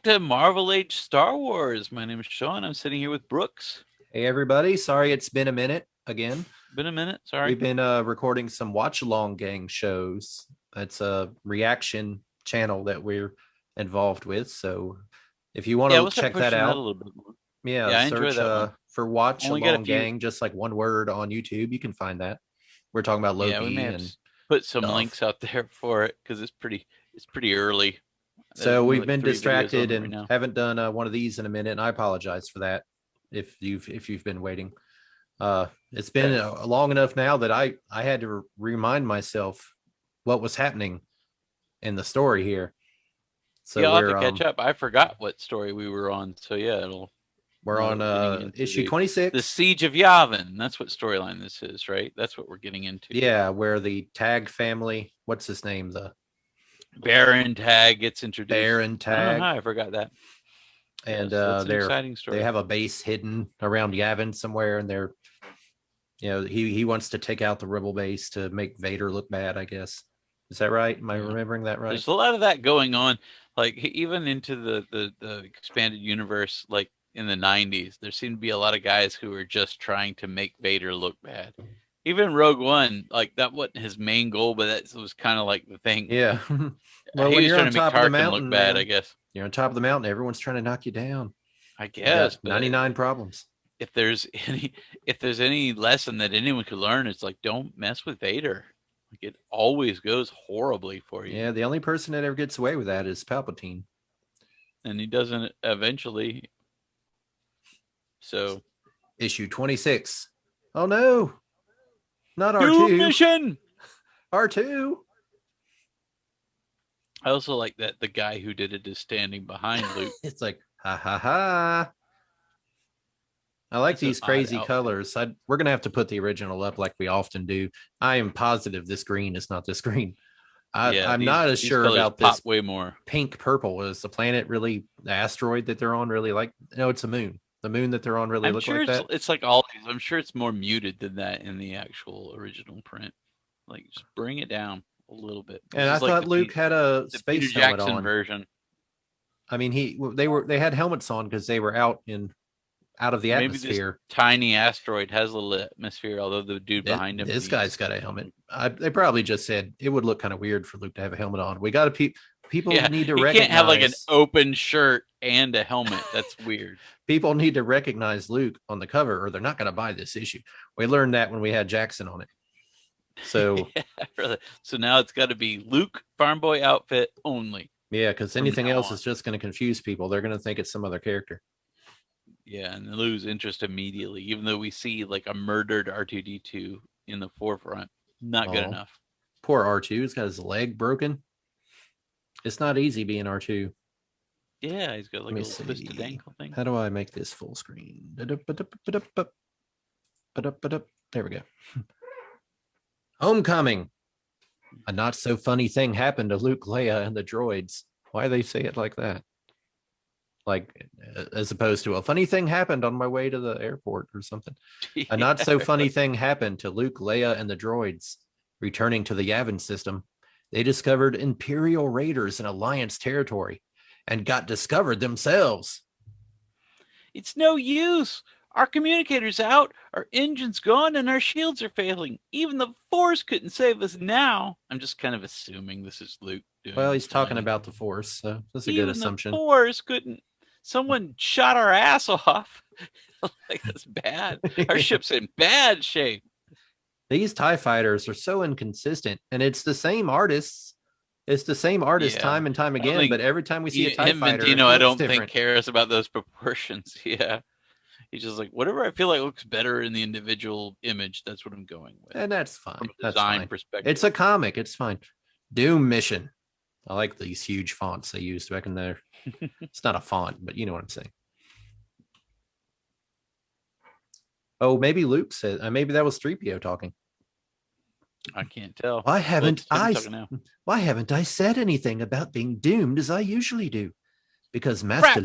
to Marvel Age Star Wars. My name is Sean. I'm sitting here with Brooks. Hey everybody, sorry it's been a minute again. Been a minute, sorry. We've been recording some watch along gang shows. It's a reaction channel that we're involved with. So if you want Yeah, to we'll start check that pushing that a out, little bit more. yeah, Yeah, I enjoy search that one. for watch Only got a along few. gang, just like one word on YouTube. You can find that. We're talking about Yeah, we may Loki have and put some stuff. links out there for it because it's pretty early. There's So only we've like been 3 videos on distracted it right and now. haven't done one of these in a minute, and I apologize for that if you've been waiting. It's been Yeah, long enough now that I had to remind myself what was happening in the story here. So yeah, I'll have to catch up. I forgot what story we were on. So yeah, it'll we're now that on we're getting into issue the 26. Siege of Yavin. That's what storyline this is, right? That's what we're getting into. Yeah, where the Tag family, what's his name, the Baron Tag gets introduced. Baron I don't know Tag, how I forgot that. and Yes, that's an exciting they story. have a base hidden around Yavin somewhere, and they're he wants to take out the rebel base to make Vader look bad, I guess. Is that right? Am I Yeah. remembering that right? There's a lot of that going on, like even into the expanded universe, like in the '90s. There seemed to be a lot of guys who were just trying to make Vader look bad. Even Rogue One, like that wasn't his main goal, but that was kind of like the thing. Yeah. Well, He when was you're trying on to make top of the Tarkin look mountain, bad, I man, guess. you're on top of the mountain. Everyone's trying to knock you down. I You got guess, but 99 problems. if there's any if there's any lesson that anyone could learn, it's like don't mess with Vader. Like it always goes horribly for you, Yeah, the only person that ever gets away with that is Palpatine. and he doesn't eventually. So Issue 26. Oh no, not doom R2. mission. R2. I also like that the guy who did it is standing behind Luke. It's like, ha ha ha. I like That's an these odd crazy outfit. colors. We're going to have to put the original up like we often do. I am positive this green is not this green. Yeah, I'm not as these sure colors about this pop way more. pink purple. Is the planet really the asteroid that they're on really like? No, it's a moon. The moon that they're on really I'm look sure like that. it's like all these. I'm sure it's more muted than that in the actual original print. Like just bring it down a little bit. And This I is like thought Luke had a The Peter space helmet Jackson on. version. I mean, they had helmets on because they were out of the Maybe this atmosphere. tiny asteroid has a little atmosphere, although the dude behind him. This guy's got a helmet. They probably just said it would look kind of weird for Luke to have a helmet on. We got to people Yeah, need to he can't have like an recognize open shirt and a helmet. That's weird. people need to recognize Luke on the cover, or they're not going to buy this issue. We learned that when we had Jackson on it. So yeah, really. So now it's got to be Luke farm boy outfit only. yeah, because anything else is just going to confuse people. They're going to think it's some other character. Yeah, and lose interest immediately, even though we see like a murdered R2D2 in the forefront. Not good enough. Poor R2. He's got his leg broken. It's not easy being R2. Yeah, he's got like a little twisted ankle thing. How do I make this full screen? There we go. Homecoming. A not so funny thing happened to Luke, Leia, and the droids. Why they say it like that? Like, as opposed to a funny thing happened on my way to the airport or something. Yeah. A not so funny thing happened to Luke, Leia, and the droids. Returning to the Yavin system, they discovered Imperial raiders in Alliance territory and got discovered themselves. It's no use. Our communicator's out, our engine's gone, and our shields are failing. Even the Force couldn't save us now. I'm just kind of assuming this is Luke doing. Well, he's talking about the Force, so that's a good assumption. The Force couldn't. Someone shot our ass off. Like, that's bad. Our ship's in bad shape. These TIE fighters are so inconsistent, and it's the same artists. It's the same artist time and time again, but every time we see a TIE fighter, I don't think cares about those proportions. Yeah. He's just like, whatever I feel like looks better in the individual image, that's what I'm going with. And that's fine. From a design perspective. It's a comic. It's fine. Doom Mission. I like these huge fonts they used back in there. It's not a font, but you know what I'm saying. Oh, maybe Luke said, maybe that was 3PO talking. I can't tell. Why haven't I said anything about being doomed as I usually do? Because Master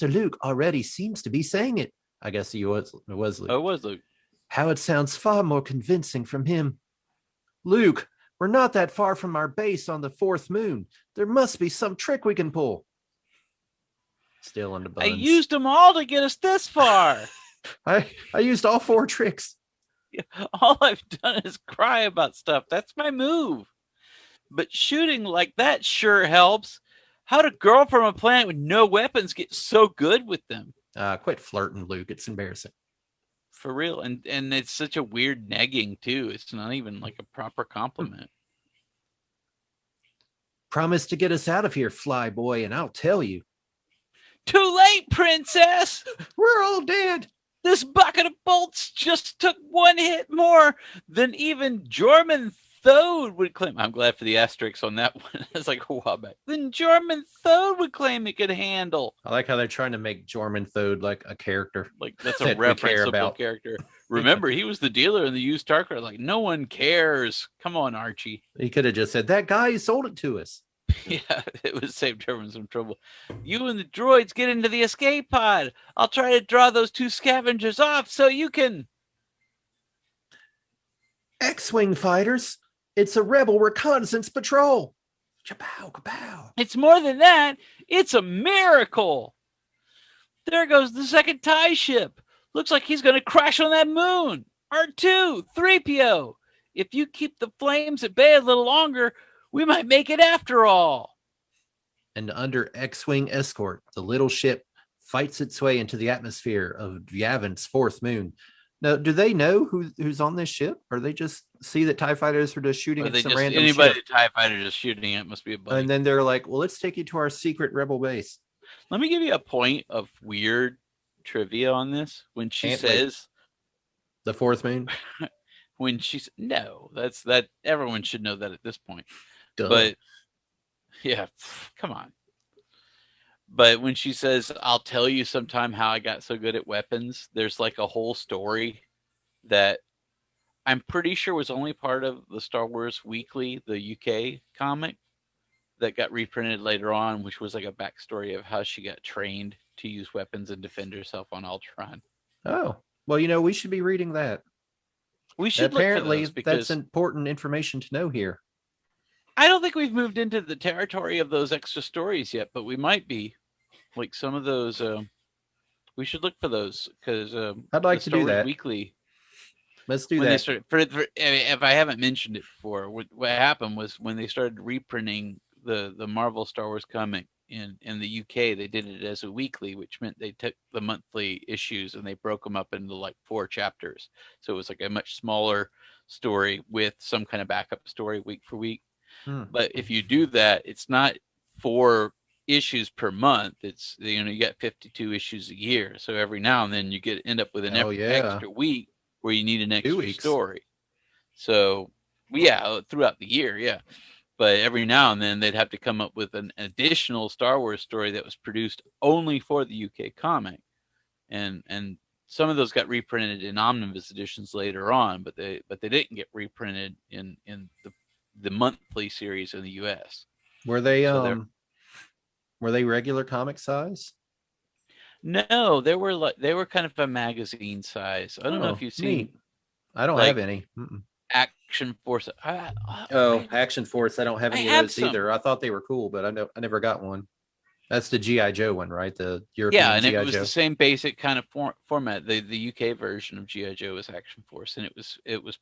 Luke already seems to be saying it. I guess it was Luke. Oh, it was Luke. How it sounds far more convincing from him. Luke, We're not that far from our base on the fourth moon. There must be some trick we can pull. Still on the I buns. used them all to get us this far. I used all 4 tricks. All I've done is cry about stuff. That's my move. But shooting like that sure helps. How'd a girl from a planet with no weapons get so good with them? Quit flirting, Luke. It's embarrassing. For real. And it's such a weird negging, too. It's not even like a proper compliment. Promise to get us out of here, fly boy, and I'll tell you. Too late, princess! We're all dead. This bucket of bolts just took one hit more than even Jorman Thode would claim. I'm glad for the asterisk on that one. It's like a while back. Then Jorman Thode would claim it could handle. I like how they're trying to make Jorman Thode like a character. Like that's a that we care referenceable about. character. Remember, he was the dealer in the used car car. Like, no one cares. Come on, Archie. He could have just said, that guy sold it to us. Yeah, it would save everyone some trouble. You and the droids get into the escape pod. I'll try to draw those 2 scavengers off so you can. X-Wing fighters. It's a rebel reconnaissance patrol. Kapow, kapow. It's more than that. It's a miracle. There goes the second TIE ship. Looks like he's going to crash on that moon. R2, 3PO. If you keep the flames at bay a little longer, we might make it after all. And under X-Wing escort, the little ship fights its way into the atmosphere of Yavin's fourth moon. Now, do they know who's on this ship? Or they just see that TIE fighters are just shooting at some random anybody ship? TIE fighter just shooting it must be a buddy. And then they're like, well, let's take you to our secret rebel base. Let me give you a point of weird trivia on this. When she says the fourth moon, when she's no, that everyone should know that at this point. Duh. But yeah, come on. But when she says, I'll tell you sometime how I got so good at weapons, there's like a whole story that I'm pretty sure was only part of the Star Wars Weekly, the UK comic that got reprinted later on, which was like a backstory of how she got trained to use weapons and defend herself on Ultron. Oh, well, we should be reading that. We should apparently look for those because that's important information to know here. I don't think we've moved into the territory of those extra stories yet, but we might be. Like some of those, we should look for those because I'd like to do that. Weekly. Let's do that. If I haven't mentioned it before, what happened was when they started reprinting the Marvel Star Wars comic in the UK, they did it as a weekly, which meant they took the monthly issues and they broke them up into like 4 chapters. So it was like a much smaller story with some kind of backup story week for week. But if you do that, it's not 4 issues per month. It's you got 52 issues a year. So every now and then you end up with an extra week where you need an extra story. So throughout the year, yeah. But every now and then they'd have to come up with an additional Star Wars story that was produced only for the UK comic. And some of those got reprinted in omnibus editions later on, but they didn't get reprinted in the monthly series in the US. Were they were they regular comic size? No, they were kind of a magazine size. I don't know if you've seen. Neat. I don't have any. Action Force. Action Force. I don't have any of those either. I thought they were cool, but I never got one. That's the G.I. Joe one, right? The European and G.I. it was Joe. the same basic kind of format. The UK version of G.I. Joe was Action Force, and it was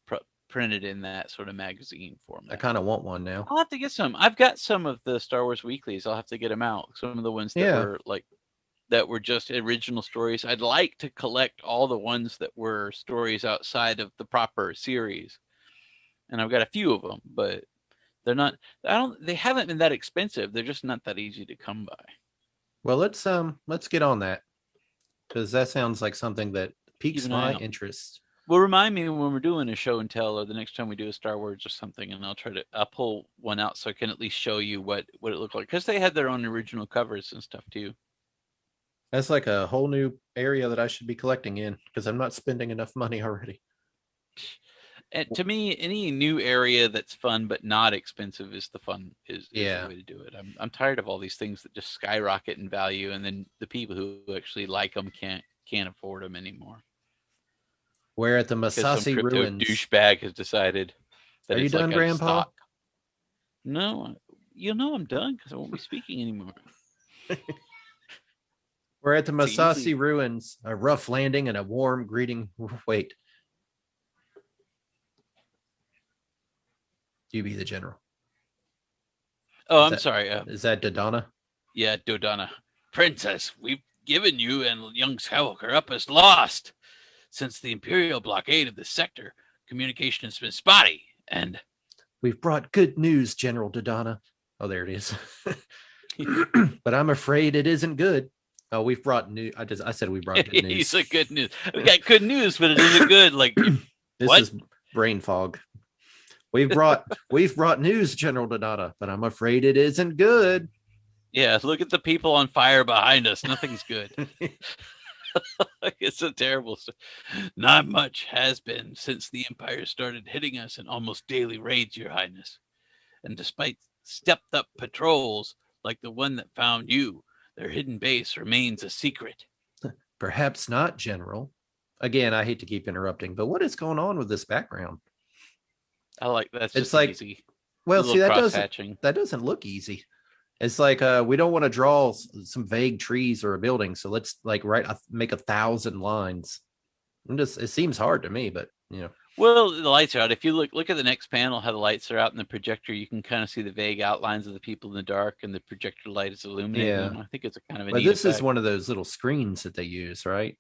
printed in that sort of magazine format. I kind of want one now. I'll have to get some. I've got some of the Star Wars weeklies. I'll have to get them out. Some of the ones that were just original stories. I'd like to collect all the ones that were stories outside of the proper series. And I've got a few of them, but they're not they haven't been that expensive. They're just not that easy to come by. Well, let's get on that. Because that sounds like something that piques my interest. Well, remind me when we're doing a show and tell, or the next time we do a Star Wars or something, and I'll pull one out so I can at least show you what it looked like. Because they had their own original covers and stuff too. That's like a whole new area that I should be collecting in because I'm not spending enough money already. And to me, any new area that's fun but not expensive is the way to do it. I'm tired of all these things that just skyrocket in value, and then the people who actually like them can't afford them anymore. We're at the Masasi ruins. Douchebag has decided that Are you done, Grandpa? No, you know I'm done because I won't be speaking anymore. We're at the It's Masasi easy. ruins, a rough landing and a warm greeting. Wait, you be the general. Oh, Is I'm that sorry. is that Dodonna? Yeah, Dodonna. Princess, we've given you and young Skywalker up as lost. Since the Imperial blockade of the sector, communication has been spotty, and We've brought good news, General Dodonna. Oh, there it is. But I'm afraid it isn't good. Oh, we've brought new. I said we brought good he news. said good news. We got good news, but it isn't good. Like This what? is brain fog. We've brought news, General Dodonna, but I'm afraid it isn't good. Yeah, look at the people on fire behind us. Nothing's good. It's a terrible. Not much has been since the Empire started hitting us in almost daily raids, Your Highness. And despite stepped up patrols like the one that found you, their hidden base remains a secret. Perhaps not, General. Again, I hate to keep interrupting, but what is going on with this background? I like that's It's just like, easy. A well, little see, that cross doesn't hatching. that doesn't look easy. It's like we don't want to draw some vague trees or a building, so let's like make 1,000 lines. It seems hard to me, but you know. Well, the lights are out. If you look at the next panel, how the lights are out in the projector, you can kind of see the vague outlines of the people in the dark, and the projector light is illuminating Yeah, them. I think it's a kind of a but neat this is effect. one of those little screens that they use, right?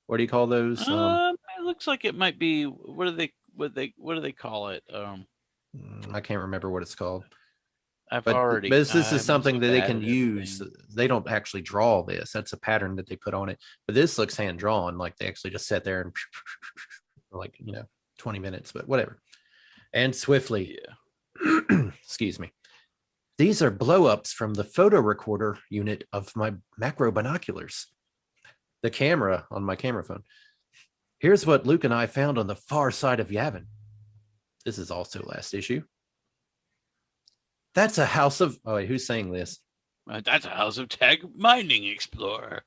What do you call those? It looks like it might be. What do they call it? I can't remember what it's called. But this is I'm something so that they bad can at use. everything. They don't actually draw this. That's a pattern that they put on it. But this looks hand drawn. Like they actually just sat there and for like 20 minutes, but whatever. And swiftly, Yeah. excuse me. These are blow ups from the photo recorder unit of my macro binoculars. The camera on my camera phone. Here's what Luke and I found on the far side of Yavin. This is also last issue. That's a house of. Oh, wait, who's saying this? That's a House of Tag mining explorer,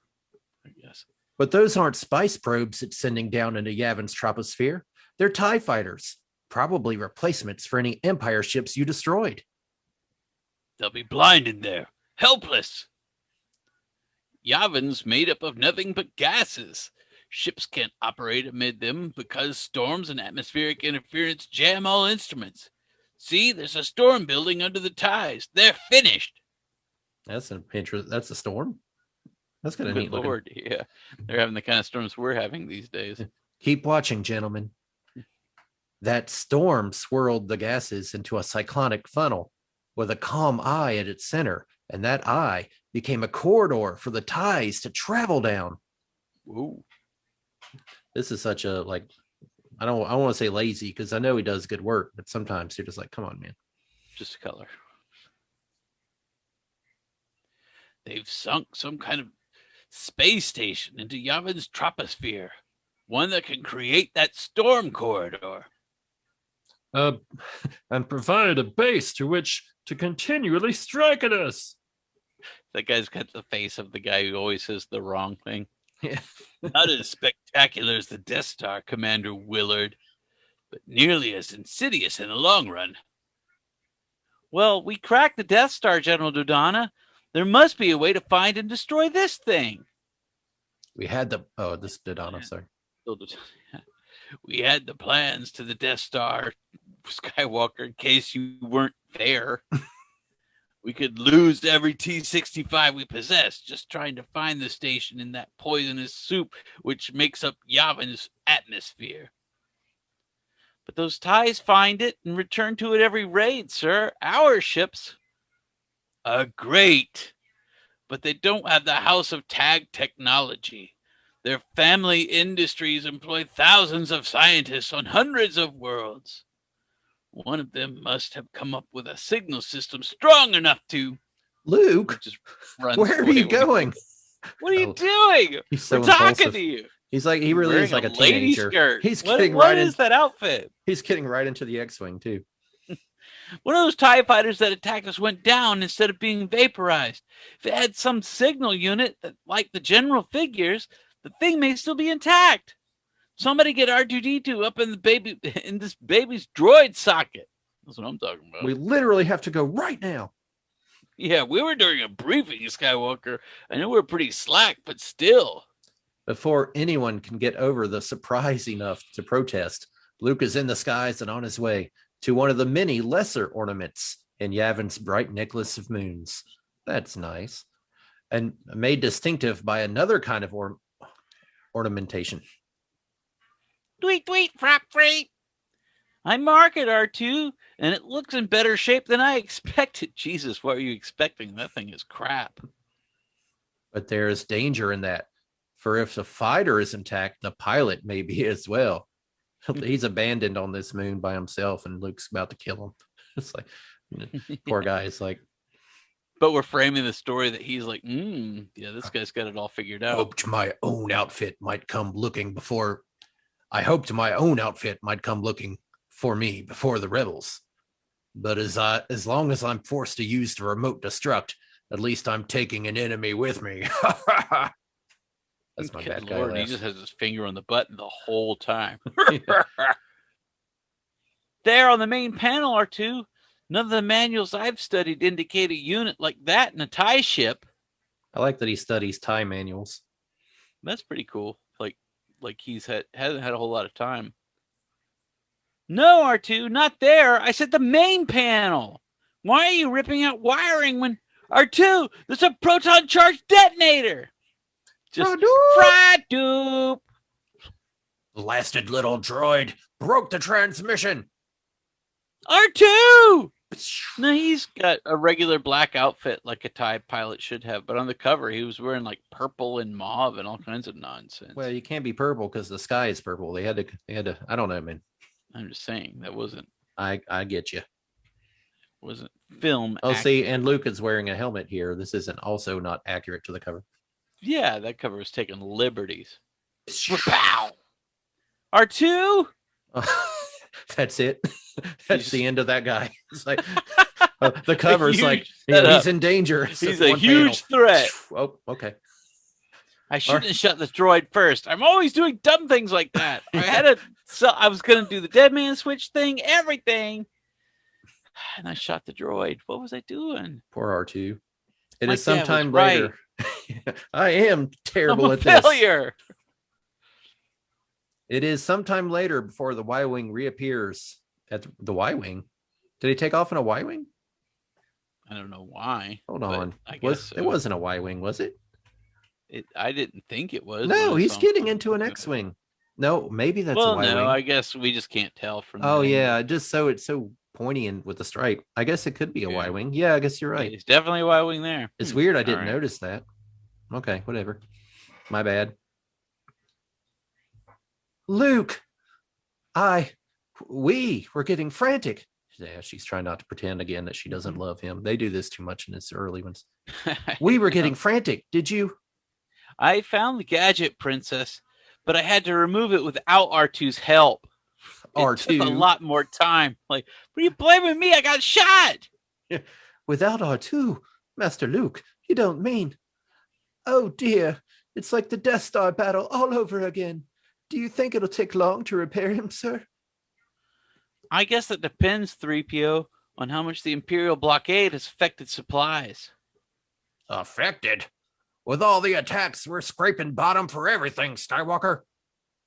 I guess. But those aren't spice probes it's sending down into Yavin's troposphere. They're TIE fighters, probably replacements for any Empire ships you destroyed. They'll be blind in there, helpless. Yavin's made up of nothing but gases. Ships can't operate amid them because storms and atmospheric interference jam all instruments. See, there's a storm building under the ties. They're finished. That's an interest. That's a storm. That's kind of Good neat looking. Lord, yeah. They're having the kind of storms we're having these days. Keep watching, gentlemen. That storm swirled the gases into a cyclonic funnel with a calm eye at its center, and that eye became a corridor for the ties to travel down. Whoa. This is such a like. I don't want to say lazy because I know he does good work, but sometimes you're just like, come on, man. Just color. They've sunk some kind of space station into Yavin's troposphere. One that can create that storm corridor. And provide a base to which to continually strike at us. That guy's got the face of the guy who always says the wrong thing. Yeah. Not as spectacular as the Death Star, Commander Willard, but nearly as insidious in the long run. Well, we cracked the Death Star, General Dodonna. There must be a way to find and destroy this thing. We had the this Dodonna, sorry. We had the plans to the Death Star, Skywalker, in case you weren't there. We could lose every T-65 we possess just trying to find the station in that poisonous soup which makes up Yavin's atmosphere. But those ties find it and return to it every raid, sir. Our ships are great, but they don't have the House of Tag technology. Their family industries employ thousands of scientists on hundreds of worlds. One of them must have come up with a signal system strong enough to. Luke, where are you going? What are you doing? He's so We're talking impulsive. to you. He's like he really is like a lady teenager. skirt. He's What getting right is in. that outfit? He's getting right into the X-wing too. One of those TIE fighters that attacked us went down instead of being vaporized. If it had some signal unit that, like the general figures, the thing may still be intact. Somebody get R2D2 up in this baby's droid socket. That's what I'm talking about. We literally have to go right now. Yeah, we were doing a briefing, Skywalker. I know we're pretty slack, but still. Before anyone can get over the surprise enough to protest, Luke is in the skies and on his way to one of the many lesser ornaments in Yavin's bright necklace of moons. That's nice. And made distinctive by another kind of ornamentation. Tweet, tweet, frap, free. I mark it, R2, and it looks in better shape than I expected. Jesus, what are you expecting? That thing is crap. But there is danger in that. For if the fighter is intact, the pilot may be as well. He's abandoned on this moon by himself, and Luke's about to kill him. It's like, poor guy. It's like, but we're framing the story that he's like, yeah, this guy's got it all figured out. Hoped my own outfit might come looking before. I hoped my own outfit might come looking for me before the rebels. But as long as I'm forced to use the remote destruct, at least I'm taking an enemy with me. That's my bad guy. Lord, he just has his finger on the button the whole time. There on the main panel are two. None of the manuals I've studied indicate a unit like that in a TIE ship. I like that he studies TIE manuals. That's pretty cool. Like hasn't had a whole lot of time. No, R2, not there. I said the main panel. Why are you ripping out wiring when R2, there's a proton charge detonator? Just fried doop. Blasted little droid broke the transmission. R2! No, he's got a regular black outfit like a TIE pilot should have, but on the cover he was wearing like purple and mauve and all kinds of nonsense. Well, you can't be purple because the sky is purple. They had to. I don't know, man. I'm just saying that wasn't. I get you. Wasn't film. Oh, see, and Luke is wearing a helmet here. This isn't also not accurate to the cover. Yeah, that cover was taking liberties. Pow! R2. That's it. That's the end of that guy. It's like the cover's like he's in danger. He's a huge threat. Oh, okay. I shouldn't have shot the droid first. I'm always doing dumb things like that. I was gonna do the dead man switch thing, everything, and I shot the droid. What was I doing? Poor R2. It My is sometime dad was later. I am terrible I'm a at this. failure. It is sometime later before the Y-Wing reappears at the Y-Wing. Did he take off in a Y-Wing? I don't know why. Hold on. I guess so. It wasn't a Y-Wing, was it? I didn't think it was. No, he's getting into an X-Wing. No, maybe that's a Y-Wing. No, I guess we just can't tell from Oh, yeah, just so it's so pointy and with the stripe. I guess it could be a Y-Wing. Yeah, I guess you're right. It's definitely a Y-Wing there. It's weird I didn't notice that. Okay, whatever. My bad. Luke, we were getting frantic. Yeah, she's trying not to pretend again that she doesn't love him. They do this too much in this early ones. We were getting frantic. Did you? I found the gadget, Princess, but I had to remove it without R2's help. R2 took a lot more time. Like, what are you blaming me? I got shot. Without R2, Master Luke, you don't mean? Oh dear, it's like the Death Star battle all over again. Do you think it'll take long to repair him, sir? I guess it depends, 3PO, on how much the Imperial blockade has affected supplies. Affected? With all the attacks, we're scraping bottom for everything, Skywalker.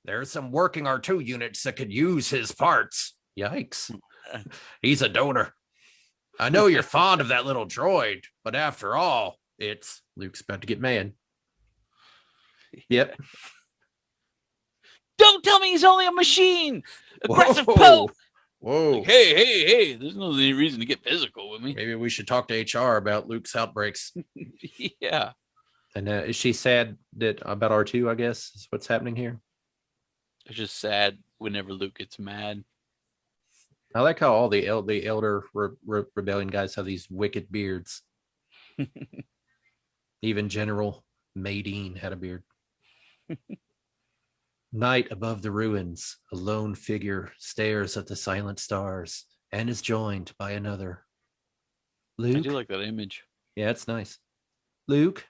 There's some working R2 units that could use his parts. Yikes. He's a donor. I know you're fond of that little droid, but after all, it's... Luke's about to get mad. Yep. Don't tell me he's only a machine! Aggressive Pope! Whoa. Like, hey, there's no any reason to get physical with me. Maybe we should talk to HR about Luke's outbreaks. Yeah. And is she sad that about R2, I guess, is what's happening here? It's just sad whenever Luke gets mad. I like how all the elder rebellion guys have these wicked beards. Even General Madine had a beard. Night above the ruins, a lone figure stares at the silent stars and is joined by another. Luke? I do like that image. Yeah, it's nice. Luke,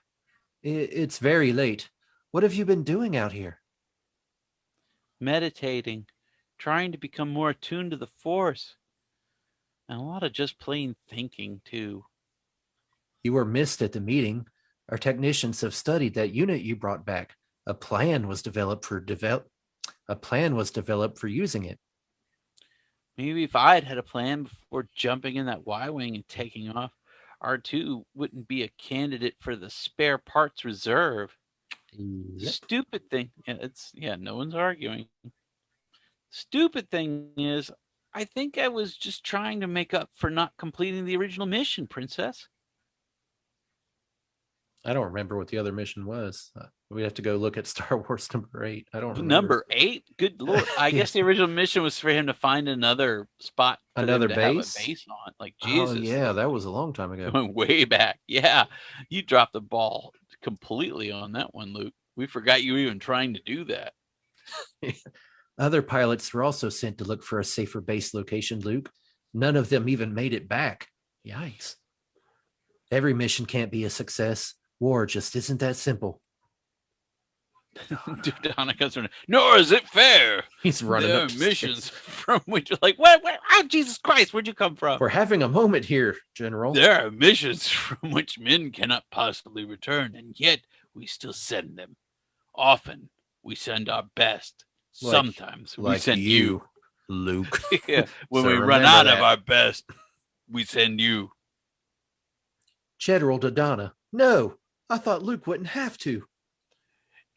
it's very late. What have you been doing out here? Meditating, trying to become more attuned to the Force. And a lot of just plain thinking, too. You were missed at the meeting. Our technicians have studied that unit you brought back. A plan was developed for using it. Maybe if I'd had a plan before jumping in that Y-Wing and taking off, R2 wouldn't be a candidate for the spare parts reserve. Yep. Stupid thing. No one's arguing. Stupid thing is, I think I was just trying to make up for not completing the original mission, Princess. I don't remember what the other mission was. We have to go look at Star Wars #8. I don't remember. Number 8? Good Lord. I guess the original mission was for him to find another spot for Another them to base? have a base on. Like, Jesus. Oh, yeah, that was a long time ago. Going way back. Yeah. You dropped the ball completely on that one, Luke. We forgot you were even trying to do that. Other pilots were also sent to look for a safer base location, Luke. None of them even made it back. Yikes. Every mission can't be a success. War just isn't that simple. Donna comes from, nor is it fair. He's running there up are missions from which you're like, what? Oh, Jesus Christ, where'd you come from? We're having a moment here, General. There are missions from which men cannot possibly return, and yet we still send them. Often we send our best. Sometimes we send you, Luke. Yeah, when So we run out of our best, we send you. General Dodonna. No, I thought Luke wouldn't have to.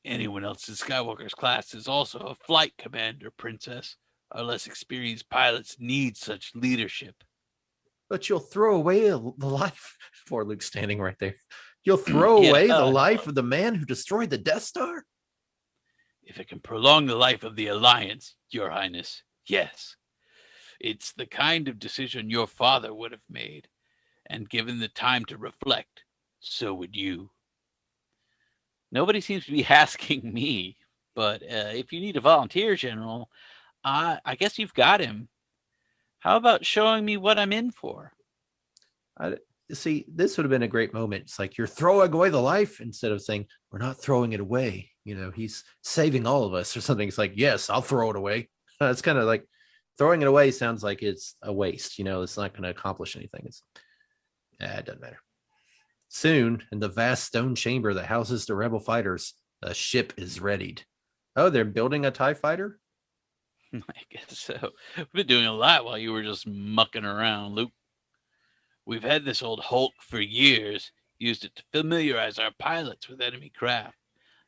Anyone else in Skywalker's class is also a flight commander, Princess. Our less experienced pilots need such leadership. But you'll throw away the life. Poor Luke's standing right there. You'll throw away the life of the man who destroyed the Death Star? If it can prolong the life of the Alliance, Your Highness, yes. It's the kind of decision your father would have made. And given the time to reflect, so would you. Nobody seems to be asking me, but if you need a volunteer, General, I guess you've got him. How about showing me what I'm in for? See, this would have been a great moment. It's like you're throwing away the life instead of saying, we're not throwing it away. You know, he's saving all of us or something. It's like, yes, I'll throw it away. It's kind of like throwing it away sounds like it's a waste. You know, it's not going to accomplish anything. It doesn't matter. Soon, in the vast stone chamber that houses the rebel fighters, a ship is readied. Oh, they're building a TIE fighter? I guess so. We've been doing a lot while you were just mucking around, Luke. We've had this old Hulk for years, used it to familiarize our pilots with enemy craft.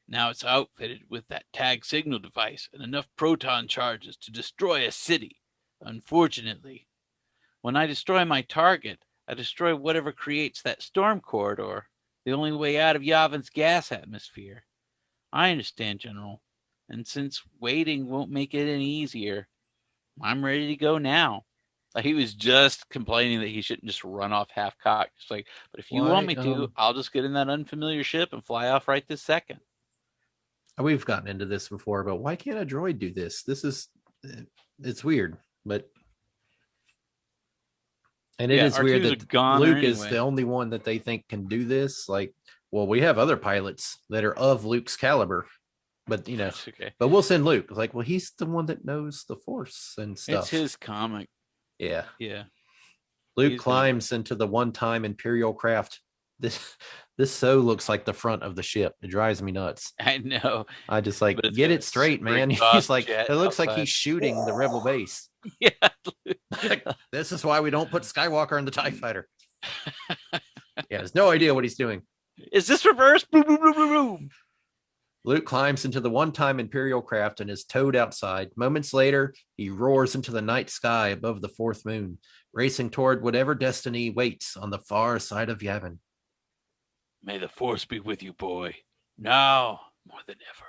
Now it's outfitted with that tag signal device and enough proton charges to destroy a city. Unfortunately, when I destroy my target, I destroy whatever creates that storm corridor, the only way out of Yavin's gas atmosphere. I understand, General, and since waiting won't make it any easier, I'm ready to go now. Like, he was just complaining that he shouldn't just run off half-cocked. It's like, but if you want me to, I'll just get in that unfamiliar ship and fly off right this second. We've gotten into this before, but why can't a droid do this? It's weird, but... And it is weird that Luke is the only one that they think can do this. Like, well, we have other pilots that are of Luke's caliber, but you know, okay. But we'll send Luke. Like, well, he's the one that knows the Force and stuff. It's his comic. Yeah. Luke climbs into the one-time Imperial craft. This so looks like the front of the ship. It drives me nuts. I know. I just like, get it straight, man. He's like, it looks like he's shooting the rebel base. Yeah. This is why we don't put Skywalker in the TIE fighter. He has no idea what he's doing. Is this reverse? Boom, boom, boom, boom, boom. Luke climbs into the one-time Imperial craft and is towed outside. Moments later, he roars into the night sky above the fourth moon, racing toward whatever destiny waits on the far side of Yavin. May the Force be with you, boy. Now more than ever.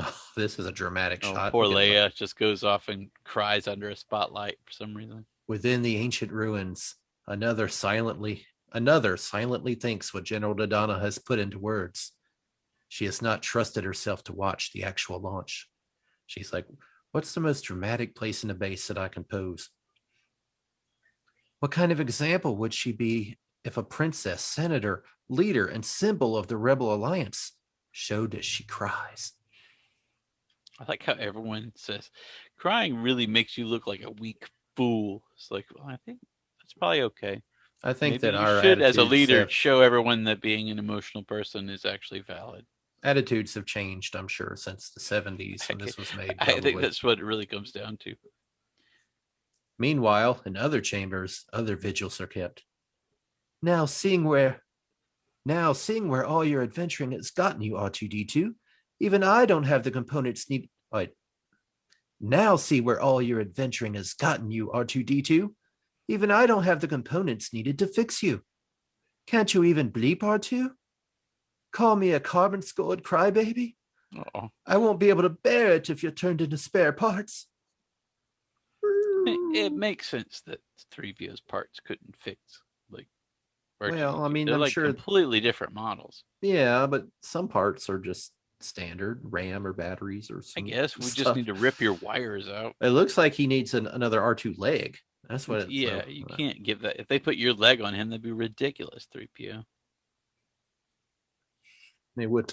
Oh, this is a dramatic shot. Poor Leia just goes off and cries under a spotlight for some reason. Within the ancient ruins, another silently thinks what General Dodonna has put into words. She has not trusted herself to watch the actual launch. She's like, what's the most dramatic place in the base that I can pose? What kind of example would she be if a princess, senator, leader, and symbol of the Rebel Alliance showed as she cries? I like how everyone says crying really makes you look like a weak fool. It's like, well, I think that's probably okay. I think Maybe that you our should, as a attitudes leader, have show everyone that being an emotional person is actually valid. attitudes have changed, I'm sure, since the 70s when I, this was made, I think probably. that's what it really comes down to. Meanwhile, in other chambers, other vigils are kept. Now seeing where all your adventuring has gotten you, R2D2, even I don't have the components needed. Now see where all your adventuring has gotten you, R2D2. Even I don't have the components needed to fix you. Can't you even bleep, R2? Call me a carbon-scored crybaby? Oh, I won't be able to bear it if you're turned into spare parts. it makes sense that 3PO's parts couldn't fix like Well, I R2D2. mean, They're I'm like sure, completely different models. yeah, but some parts are just standard RAM or batteries or I some guess we just stuff. need to rip your wires out. It looks like he needs another R2 leg. That's what it's. Yeah, you can't give that. If they put your leg on him, that'd be ridiculous. 3PO. They would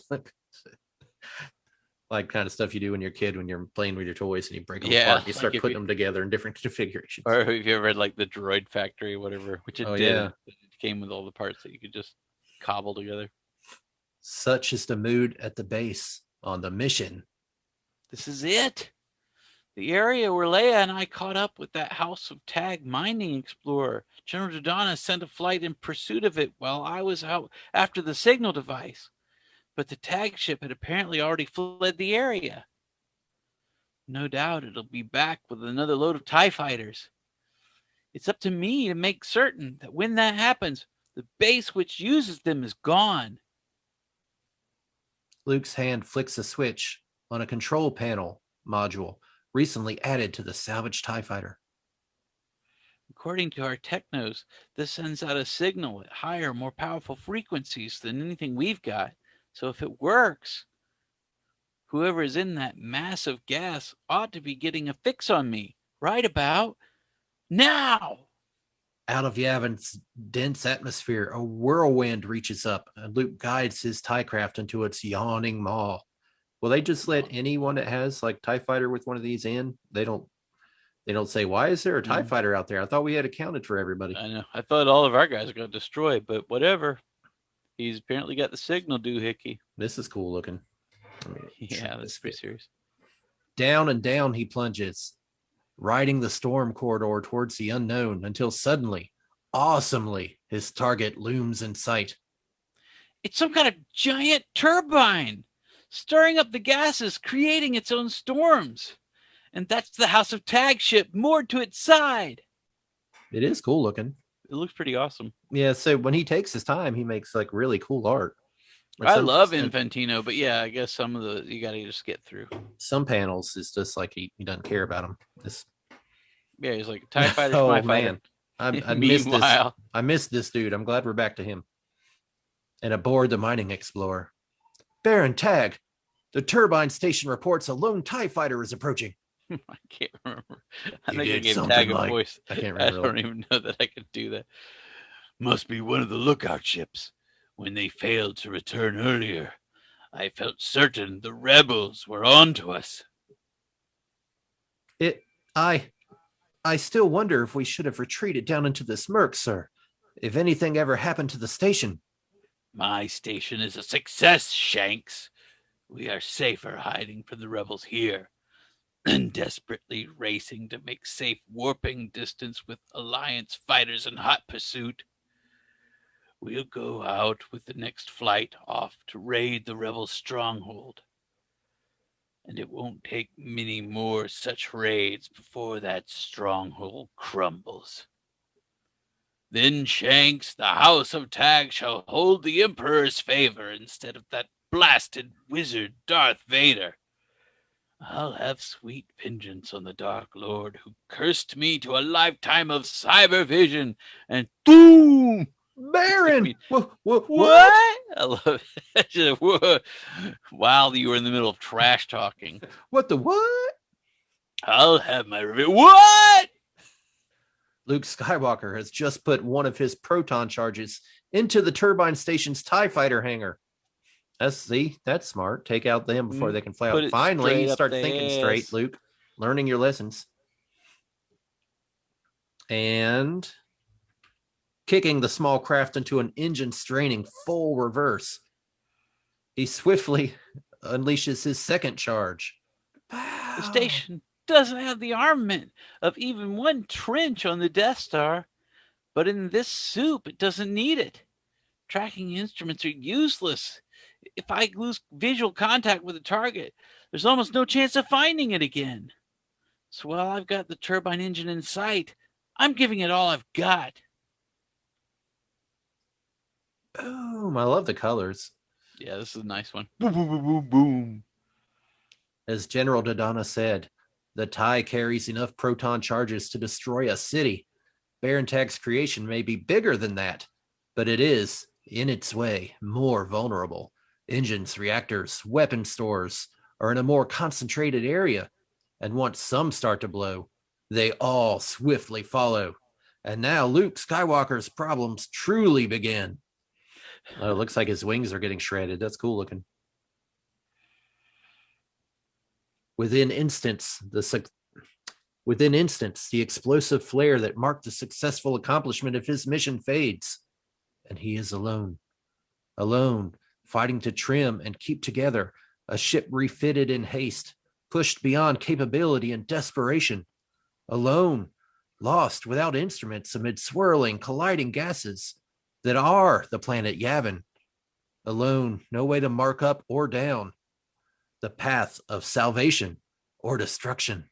like kind of stuff you do when you're a kid when you're playing with your toys and you break them Yeah, apart. You start like if putting you, them together in different configurations. or have you ever read like the Droid Factory, or whatever, which it Oh, did. yeah. It came with all the parts that you could just cobble together. Such is the mood at the base on the mission. This is it. The area where Leia and I caught up with that House of Tag mining explorer. General Dodonna sent a flight in pursuit of it while I was out after the signal device. But the tag ship had apparently already fled the area. No doubt it'll be back with another load of TIE fighters. It's up to me to make certain that when that happens, the base which uses them is gone. Luke's hand flicks a switch on a control panel module recently added to the salvaged TIE fighter. According to our technos, this sends out a signal at higher, more powerful frequencies than anything we've got. So if it works, whoever is in that massive gas ought to be getting a fix on me right about now. Out of Yavin's dense atmosphere, a whirlwind reaches up, and Luke guides his TIE craft into its yawning maw. Will they just let anyone that has like TIE fighter with one of these in? They don't say, why is there a TIE fighter out there? I thought we had accounted for everybody. I know. I thought all of our guys got destroyed, but whatever. He's apparently got the signal doohickey. This is cool looking. Yeah, that's pretty serious. Down and down he plunges, riding the storm corridor towards the unknown until suddenly, awesomely, his target looms in sight. It's some kind of giant turbine, stirring up the gases, creating its own storms. And that's the House of Tag ship moored to its side. It is cool looking. It looks pretty awesome. Yeah, so when he takes his time, he makes like really cool art. I love Infantino, but yeah, I guess some of the you gotta just get through. Some panels is just like he doesn't care about them. Yeah, he's like TIE fighter's oh my man, fighter. I missed this. I missed this dude. I'm glad we're back to him. And aboard the mining explorer, Baron Tag, the turbine station reports a lone TIE fighter is approaching. I can't remember. I You think I did gave something Tag a like- voice. I can't I remember. don't even know that I could do that. Must be one of the lookout ships. When they failed to return earlier, I felt certain the rebels were on to us. I still wonder if we should have retreated down into this murk, sir. If anything ever happened to the station. My station is a success, Shanks. We are safer hiding from the rebels here than desperately racing to make safe warping distance with Alliance fighters in hot pursuit. We'll go out with the next flight off to raid the rebel stronghold. And it won't take many more such raids before that stronghold crumbles. Then, Shanks, the House of Tag shall hold the Emperor's favor instead of that blasted wizard Darth Vader. I'll have sweet vengeance on the Dark Lord who cursed me to a lifetime of cyber vision and boom! Baron! What? I love it. While you were in the middle of trash talking. What the what? I'll have my revenge. What? Luke Skywalker has just put one of his proton charges into the turbine station's TIE fighter hangar. That's smart. Take out them before they can fly out. Finally, you start thinking straight, Luke. Learning your lessons. And kicking the small craft into an engine-straining full reverse, he swiftly unleashes his second charge. The Pow! station doesn't have the armament of even one trench on the Death Star, but in this soup, it doesn't need it. Tracking instruments are useless. If I lose visual contact with the target, there's almost no chance of finding it again. So while I've got the turbine engine in sight, I'm giving it all I've got. Boom! I love the colors. Yeah, this is a nice one. Boom, boom, boom, boom, boom. As General Dodonna said, the TIE carries enough proton charges to destroy a city. Baron Tag's creation may be bigger than that, but it is, in its way, more vulnerable. Engines, reactors, weapon stores are in a more concentrated area, and once some start to blow, they all swiftly follow. And now Luke Skywalker's problems truly begin. Oh, it looks like his wings are getting shredded. That's cool looking. Within instants, the explosive flare that marked the successful accomplishment of his mission fades, and he is alone. Alone, fighting to trim and keep together a ship refitted in haste, pushed beyond capability in desperation. Alone, lost without instruments amid swirling, colliding gases that are the planet Yavin. Alone, no way to mark up or down the path of salvation or destruction.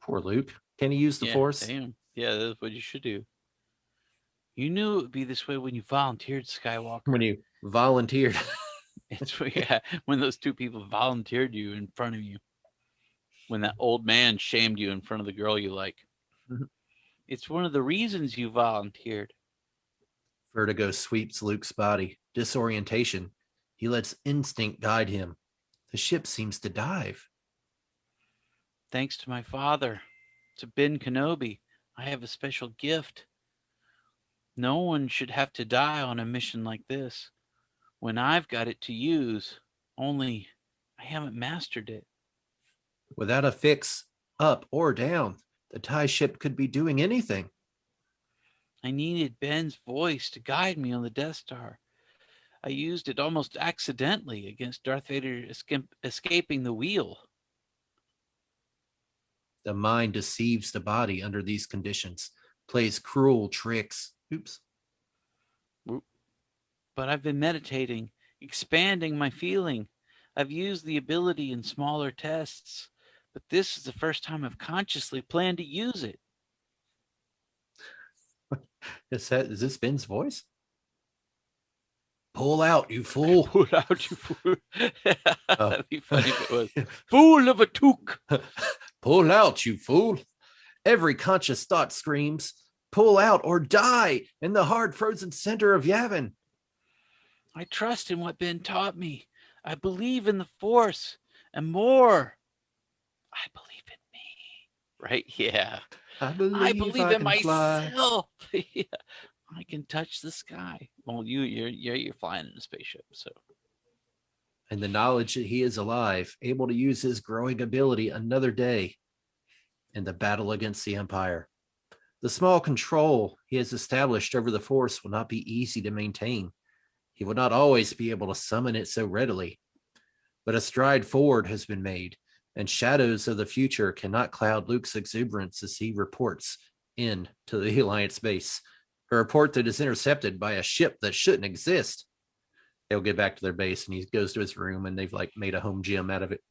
Poor Luke. Can he use the Force? Damn. Yeah, that's what you should do. You knew it would be this way when you volunteered, Skywalker. When you volunteered. It's when those two people volunteered you in front of you. When that old man shamed you in front of the girl you like. It's one of the reasons you volunteered. Vertigo sweeps Luke's body. Disorientation. He lets instinct guide him. The ship seems to dive. Thanks to my father, to Ben Kenobi, I have a special gift. No one should have to die on a mission like this. When I've got it to use, only I haven't mastered it. Without a fix, up or down, the TIE ship could be doing anything. I needed Ben's voice to guide me on the Death Star. I used it almost accidentally against Darth Vader escaping the wheel. The mind deceives the body under these conditions, plays cruel tricks. Oops. But I've been meditating, expanding my feeling. I've used the ability in smaller tests, but this is the first time I've consciously planned to use it. Is this Ben's voice? Pull out, you fool. Pull out, you fool. That'd be funny if it was. Fool of a took. Pull out, you fool. Every conscious thought screams, pull out or die in the hard frozen center of Yavin. I trust in what Ben taught me. I believe in the Force and more. I believe in me. Right? Yeah. I believe in myself. Yeah. I can touch the sky. Well, you're flying in a spaceship, so. And the knowledge that he is alive, able to use his growing ability another day in the battle against the Empire. The small control he has established over the Force will not be easy to maintain. He will not always be able to summon it so readily. But a stride forward has been made, and shadows of the future cannot cloud Luke's exuberance as he reports in to the Alliance base. A report that is intercepted by a ship that shouldn't exist. They'll get back to their base, and he goes to his room, and they've like made a home gym out of it.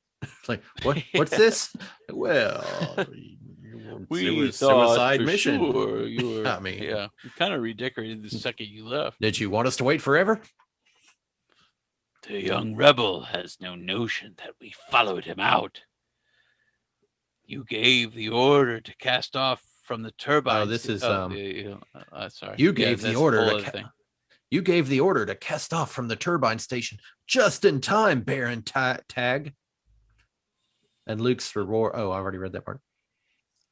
Like, what's this? Well, We it was thought suicide for mission. Sure you were, I mean, yeah, you kind of redecorated the second you left. Did you want us to wait forever? The young rebel has no notion that we followed him out. You gave the order to cast off from the turbine. Oh, this is sorry. You gave the order to you gave the order to cast off from the turbine station just in time, Baron Tag. And Luke's roar. Oh, I already read that part.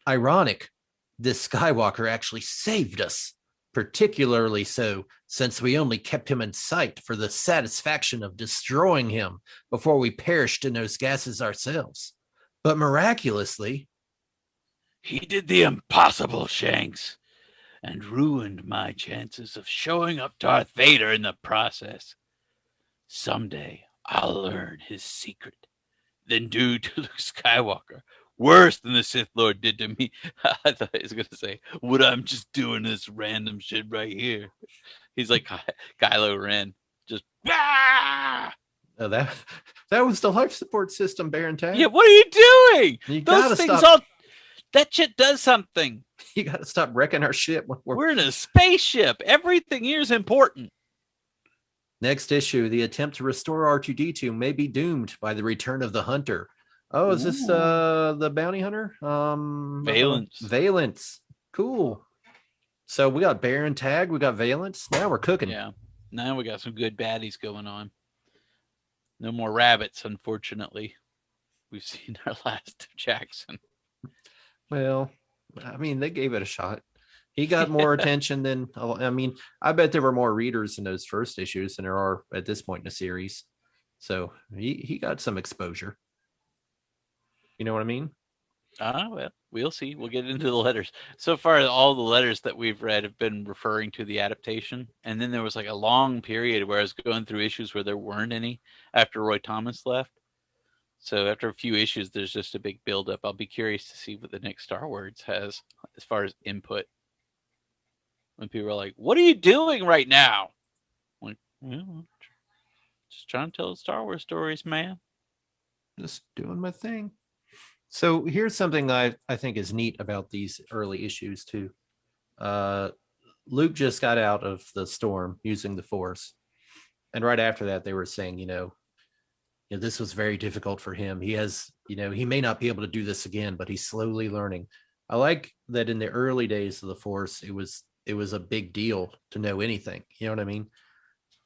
Ironic, this Skywalker actually saved us, particularly so since we only kept him in sight for the satisfaction of destroying him before we perished in those gases ourselves. But miraculously, He did the impossible, Shanks, and ruined my chances of showing up Darth Vader in the process. Someday I'll learn his secret, then do to Luke Skywalker worse than the Sith Lord did to me. I thought he was going to say, what I'm just doing this random shit right here. He's like Kylo Ren. Just, ah! Oh, that was the life support system, Baron Tag. Yeah, what are you doing? You Those gotta things stop. that shit does something. You gotta stop wrecking our ship. We're in a spaceship. Everything here is important. Next issue, the attempt to restore R2-D2 may be doomed by the return of the hunter. Oh, is this the bounty hunter? Valence. Valence. Cool. So we got Baron Tag, we got Valence. Now we're cooking. Yeah. Now we got some good baddies going on. No more rabbits, unfortunately. We've seen our last of Jackson. Well, I mean, they gave it a shot. He got more attention than, I mean, I bet there were more readers in those first issues than there are at this point in the series. So he got some exposure. You know what I mean? Well, we'll see. We'll get into the letters. So far, all the letters that we've read have been referring to the adaptation. And then there was like a long period where I was going through issues where there weren't any after Roy Thomas left. So after a few issues, there's just a big buildup. I'll be curious to see what the next Star Wars has as far as input. When people are like, what are you doing right now? I'm like, well, just trying to tell Star Wars stories, man. Just doing my thing. So here's something I think is neat about these early issues too. Luke just got out of the storm using the Force. And right after that, they were saying, you know, this was very difficult for him. He has, he may not be able to do this again, but he's slowly learning. I like that in the early days of the Force, it was a big deal to know anything. You know what I mean?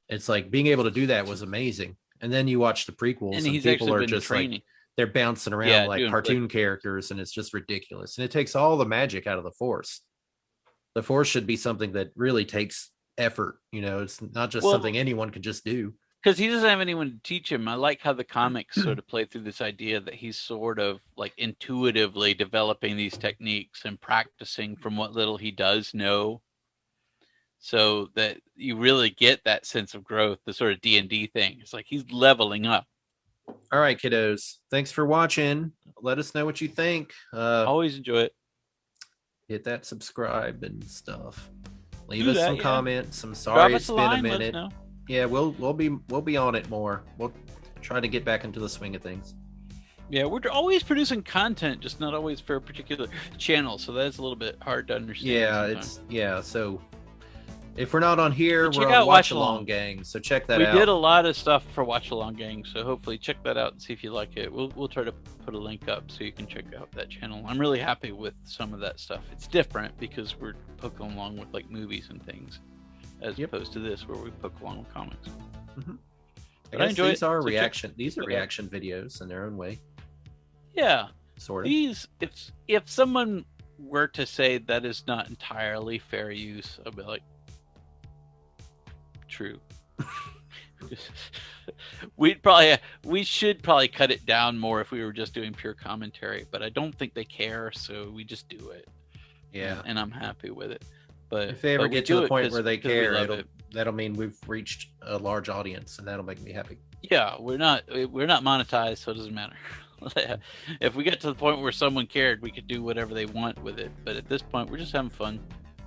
It's like being able to do that was amazing. And then you watch the prequels and people are just training. Like, they're bouncing around like cartoon characters, and it's just ridiculous. And it takes all the magic out of the Force. The Force should be something that really takes effort. It's not just something anyone can just do. Because he doesn't have anyone to teach him. I like how the comics sort of play through this idea that he's sort of like intuitively developing these techniques and practicing from what little he does know. So that you really get that sense of growth, the sort of D&D thing. It's like he's leveling up. All right, kiddos. Thanks for watching. Let us know what you think. Always enjoy it. Hit that subscribe and stuff. Leave us some comments. Some sorry Drop it's us been line, a minute. Yeah, we'll be on it more. We'll try to get back into the swing of things. Yeah, we're always producing content, just not always for a particular channel. So that's a little bit hard to understand. Yeah, so if we're not on here, we're on Watch Along Gang. So check that out. We did a lot of stuff for Watch Along Gang, so hopefully check that out and see if you like it. We'll try to put a link up so you can check out that channel. I'm really happy with some of that stuff. It's different because we're poking along with like movies and things, as opposed to this where we poke along with comics. Mm-hmm. I enjoy these are reaction. These are reaction videos in their own way. Yeah, sort of. These, if someone were to say that is not entirely fair use, I'd be like, true. we should probably cut it down more if we were just doing pure commentary, but I don't think they care, so we just do it. Yeah, and I'm happy with it. But if they ever get to the point where they care, that'll mean we've reached a large audience, and that'll make me happy. Yeah, we're not monetized, so it doesn't matter. If we get to the point where someone cared, we could do whatever they want with it. But at this point, we're just having fun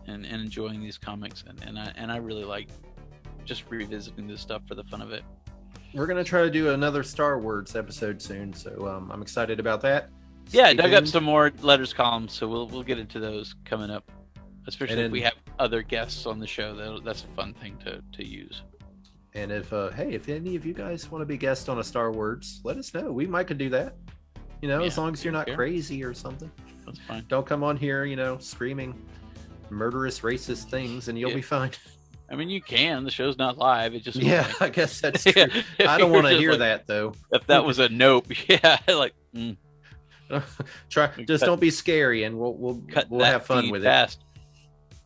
and enjoying these comics, and I really like just revisiting this stuff for the fun of it. We're gonna try to do another Star Wars episode soon, so I'm excited about that. Yeah, I dug up some more letters columns, so we'll get into those coming up. Especially if we have other guests on the show, that's a fun thing to use. And if any of you guys want to be guests on a Star Wars, let us know. We might could do that. As long as you're not crazy or something. That's fine. Don't come on here, screaming murderous, racist things, and you'll be fine. I mean, you can. The show's not live. It just I guess that's true. I don't want to hear that though. If that was a nope, Don't be scary, and we'll have fun with it.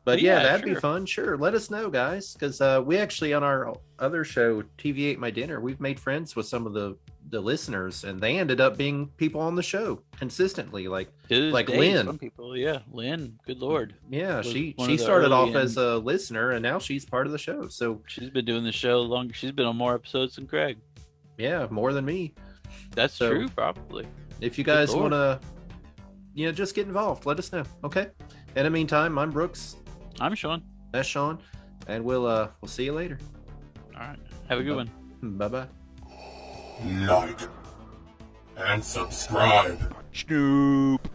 But yeah, that'd be fun. Sure, let us know, guys, because we actually on our other show, TV Ate My Dinner, we've made friends with some of the the listeners, and they ended up being people on the show consistently, like To this like day, Lynn. some people, yeah, Lynn, good lord, Yeah, was she one of the started early off as a listener, and now she's part of the show. So she's been doing the show long. She's been on more episodes than Craig. yeah, more than me. That's So, true, probably. If you guys Lord. want to, just get involved. Let us know. Okay. In the meantime, I'm Brooks. I'm Sean. That's Sean, and we'll see you later. All right, have a good one. Bye bye. Like and subscribe. Snoop.